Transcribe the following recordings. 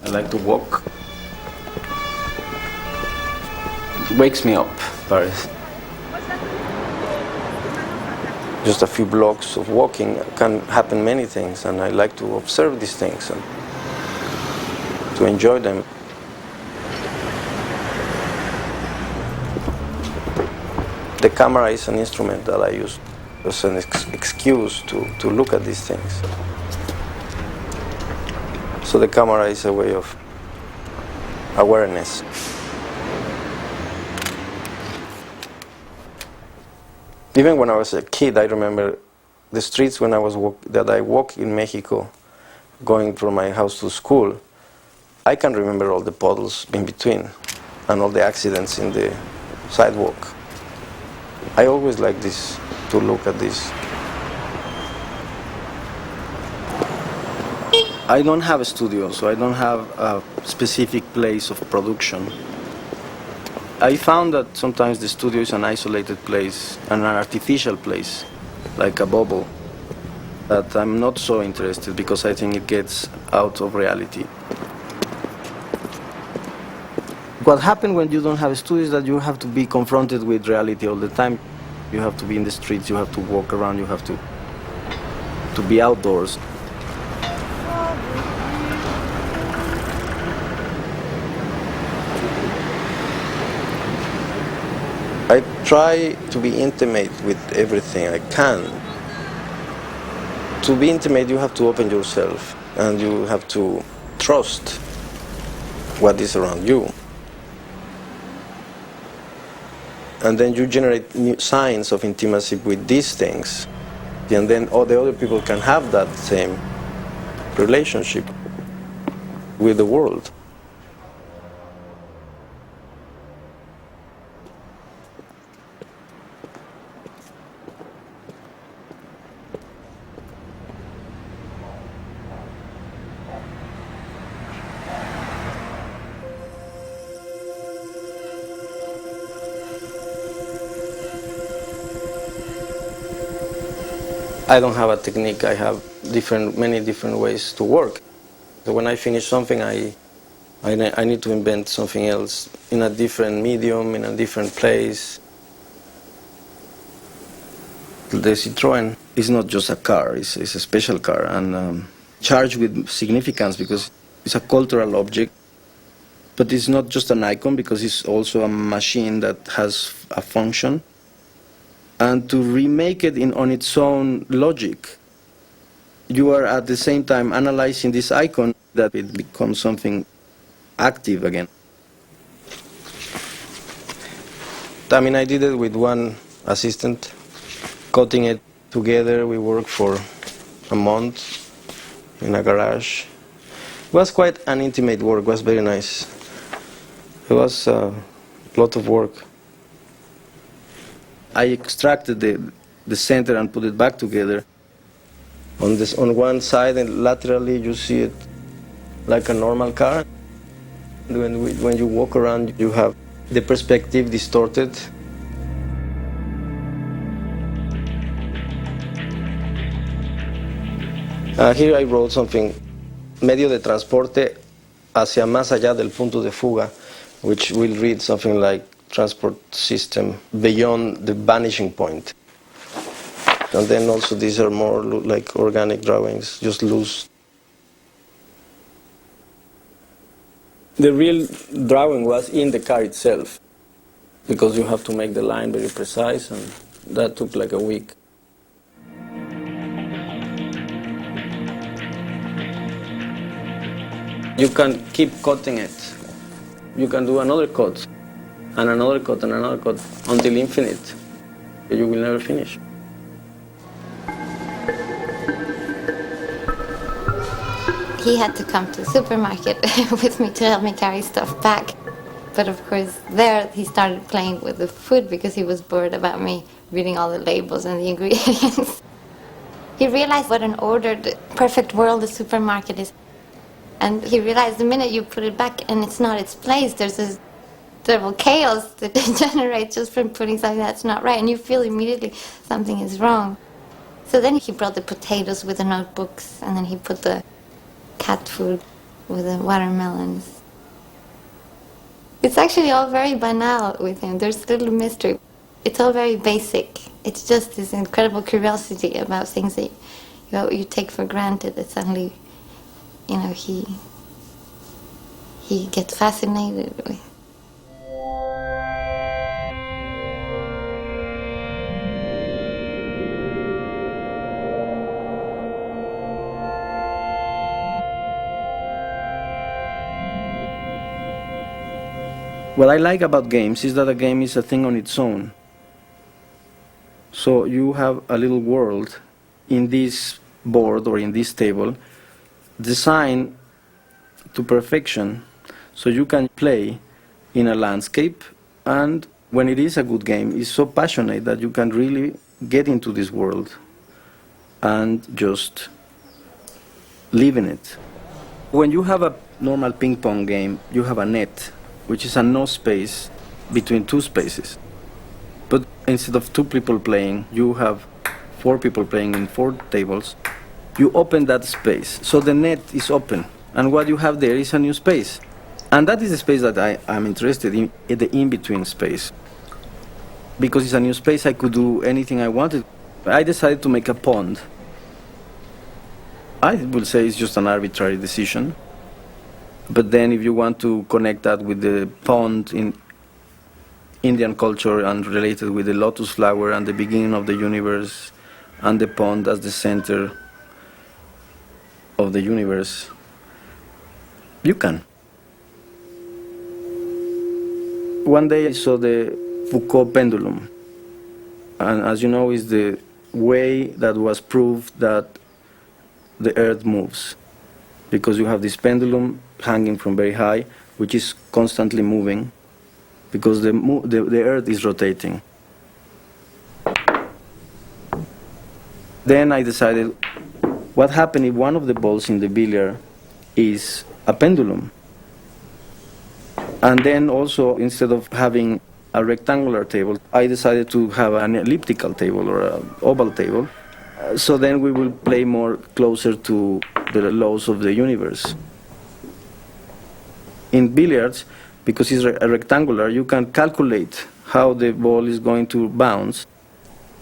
I like to walk. It wakes me up, Paris. Just a few blocks of walking can happen many things, and I like to observe these things and to enjoy them. The camera is an instrument that I use as an excuse to look at these things. So the camera is a way of awareness. Even when I was a kid, I remember the streets when I walked in Mexico, going from my house to school. I can remember all the puddles in between and all the accidents in the sidewalk. I always like this, to look at this. I don't have a studio, so I don't have a specific place of production. I found that sometimes the studio is an isolated place, and an artificial place, like a bubble, that I'm not so interested because I think it gets out of reality. What happens when you don't have a studio is that you have to be confronted with reality all the time. You have to be in the streets, you have to walk around, you have to be outdoors. I try to be intimate with everything I can. To be intimate, you have to open yourself and you have to trust what is around you. And then you generate new signs of intimacy with these things. And then all the other people can have that same relationship with the world. I don't have a technique. I have many different ways to work. So when I finish something, I need to invent something else in a different medium, in a different place. The Citroën is not just a car, it's a special car and charged with significance because it's a cultural object. But it's not just an icon because it's also a machine that has a function. And to remake it on its own logic, you are at the same time analyzing this icon that it becomes something active again. I mean, I did it with one assistant, cutting it together. We worked for a month in a garage. It was quite an intimate work. It was very nice. It was a lot of work. I extracted the center and put it back together. On one side and laterally you see it like a normal car. When you walk around, you have the perspective distorted. Here I wrote something, medio de transporte hacia más allá del punto de fuga, which will read something like transport system beyond the vanishing point. And then also these are more like organic drawings, just loose. The real drawing was in the car itself, because you have to make the line very precise, and that took like a week. You can keep cutting it. You can do another cut, and another cut, and another cut, until infinite. You will never finish. He had to come to the supermarket with me to help me carry stuff back. But of course, there he started playing with the food because he was bored about me reading all the labels and the ingredients. He realized what an ordered, perfect world the supermarket is. And he realized the minute you put it back and it's not its place, there's this terrible chaos that generates just from putting something that's not right. And you feel immediately something is wrong. So then he brought the potatoes with the notebooks, and then he put the cat food with the watermelons. It's actually all very banal with him. There's little mystery. It's all very basic. It's just this incredible curiosity about things that you take for granted that suddenly, he gets fascinated with. What I like about games is that a game is a thing on its own. So you have a little world in this board or in this table designed to perfection, so you can play in a landscape, and when it is a good game, it's so passionate that you can really get into this world and just live in it. When you have a normal ping pong game, you have a net, which is a no space between two spaces. But instead of two people playing, you have four people playing in four tables. You open that space, so the net is open, and what you have there is a new space. And that is the space that I'm interested in the in-between space. Because it's a new space, I could do anything I wanted. I decided to make a pond. I will say it's just an arbitrary decision. But then if you want to connect that with the pond in Indian culture and related with the lotus flower and the beginning of the universe and the pond as the center of the universe, you can. One day I saw the Foucault pendulum, and as you know, is the way that was proved that the earth moves, because you have this pendulum hanging from very high, which is constantly moving, because the earth is rotating. Then I decided, what happened if one of the balls in the billiard is a pendulum? And then also, instead of having a rectangular table, I decided to have an elliptical table or an oval table. So then we will play more closer to the laws of the universe. In billiards, because it's a rectangular, you can calculate how the ball is going to bounce.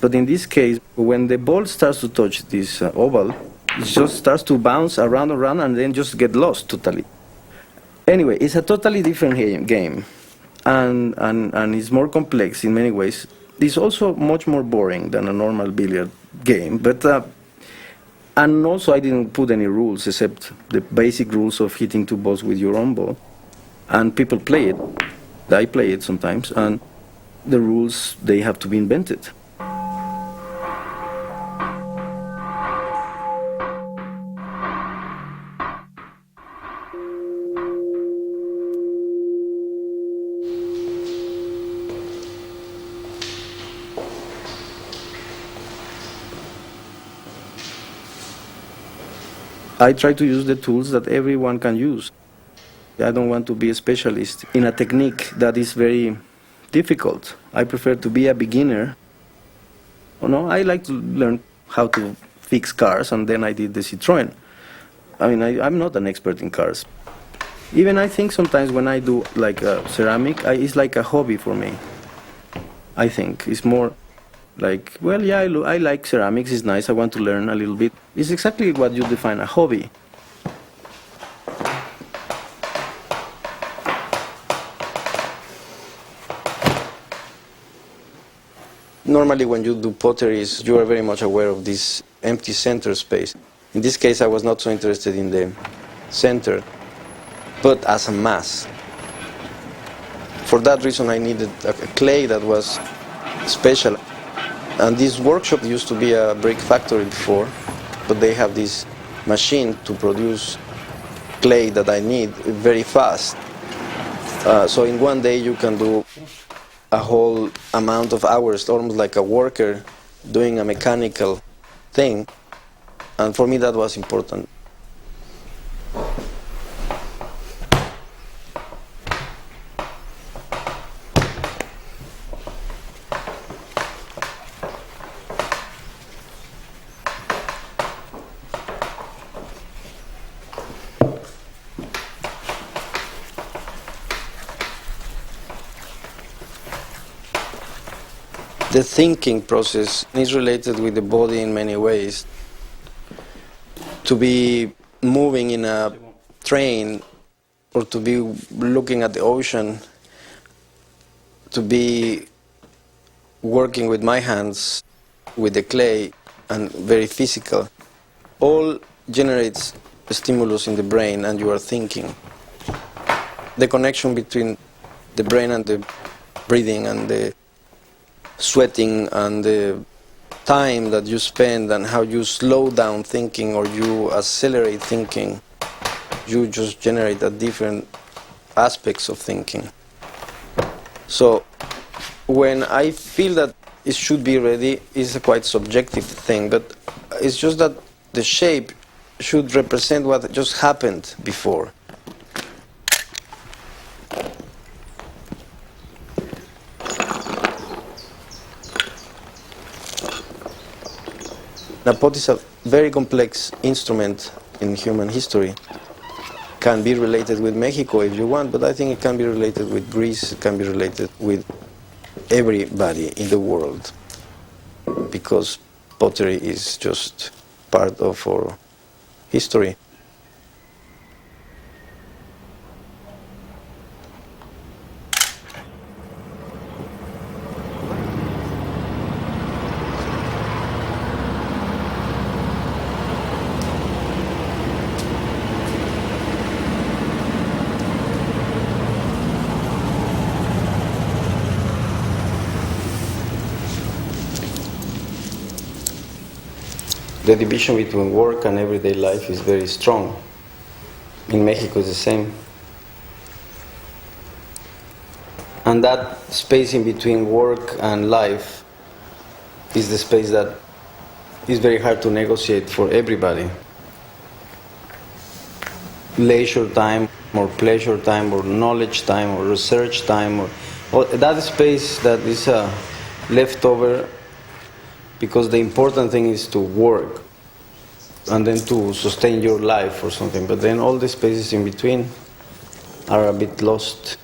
But in this case, when the ball starts to touch this oval, it just starts to bounce around and then just get lost totally. Anyway, it's a totally different game, and it's more complex in many ways. It's also much more boring than a normal billiard game, but and also I didn't put any rules except the basic rules of hitting two balls with your own ball, and people play it. I play it sometimes, and the rules, they have to be invented. I try to use the tools that everyone can use. I don't want to be a specialist in a technique that is very difficult. I prefer to be a beginner. I like to learn how to fix cars, and then I did the Citroën. I'm not an expert in cars. Even I think sometimes when I do like ceramic, it's like a hobby for me. I think it's more like, well, yeah, I like ceramics, it's nice, I want to learn a little bit. It's exactly what you define a hobby. Normally when you do potteries, you are very much aware of this empty center space. In this case, I was not so interested in the center, but as a mass. For that reason, I needed a clay that was special. And this workshop used to be a brick factory before, but they have this machine to produce clay that I need very fast. So in one day you can do a whole amount of hours, almost like a worker doing a mechanical thing. And for me that was important. The thinking process is related with the body in many ways. To be moving in a train or to be looking at the ocean, to be working with my hands, with the clay, and very physical, all generates a stimulus in the brain and you are thinking. The connection between the brain and the breathing and the sweating and the time that you spend and how you slow down thinking or you accelerate thinking, you just generate a different aspects of thinking. So when I feel that it should be ready, it's a quite subjective thing, but it's just that the shape should represent what just happened before. The pot is a very complex instrument in human history. Can be related with Mexico if you want, but I think it can be related with Greece, it can be related with everybody in the world, because pottery is just part of our history. The division between work and everyday life is very strong. In Mexico it's the same. And that space in between work and life is the space that is very hard to negotiate for everybody. Leisure time, or pleasure time, or knowledge time, or research time, or that space that is left over, because the important thing is to work and then to sustain your life or something. But then all the spaces in between are a bit lost.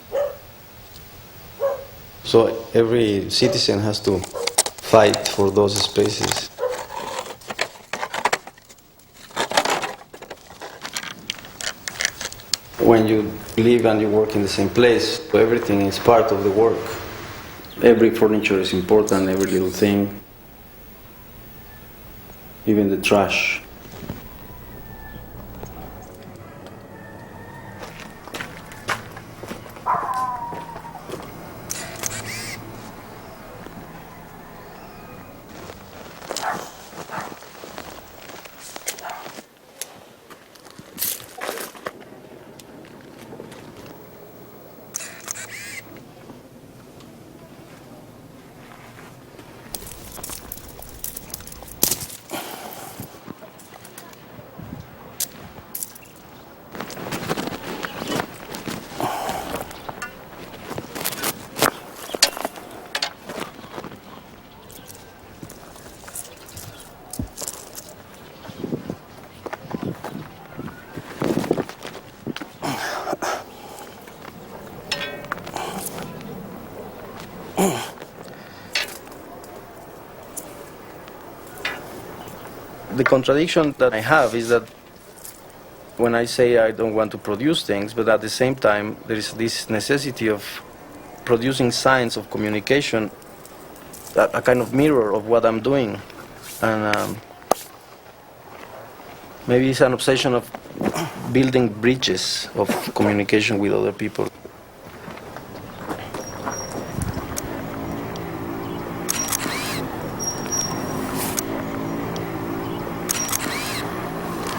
So every citizen has to fight for those spaces. When you live and you work in the same place, everything is part of the work. Every furniture is important, every little thing. Even the trash. The contradiction that I have is that when I say I don't want to produce things, but at the same time there is this necessity of producing signs of communication, a kind of mirror of what I'm doing. And maybe it's an obsession of building bridges of communication with other people.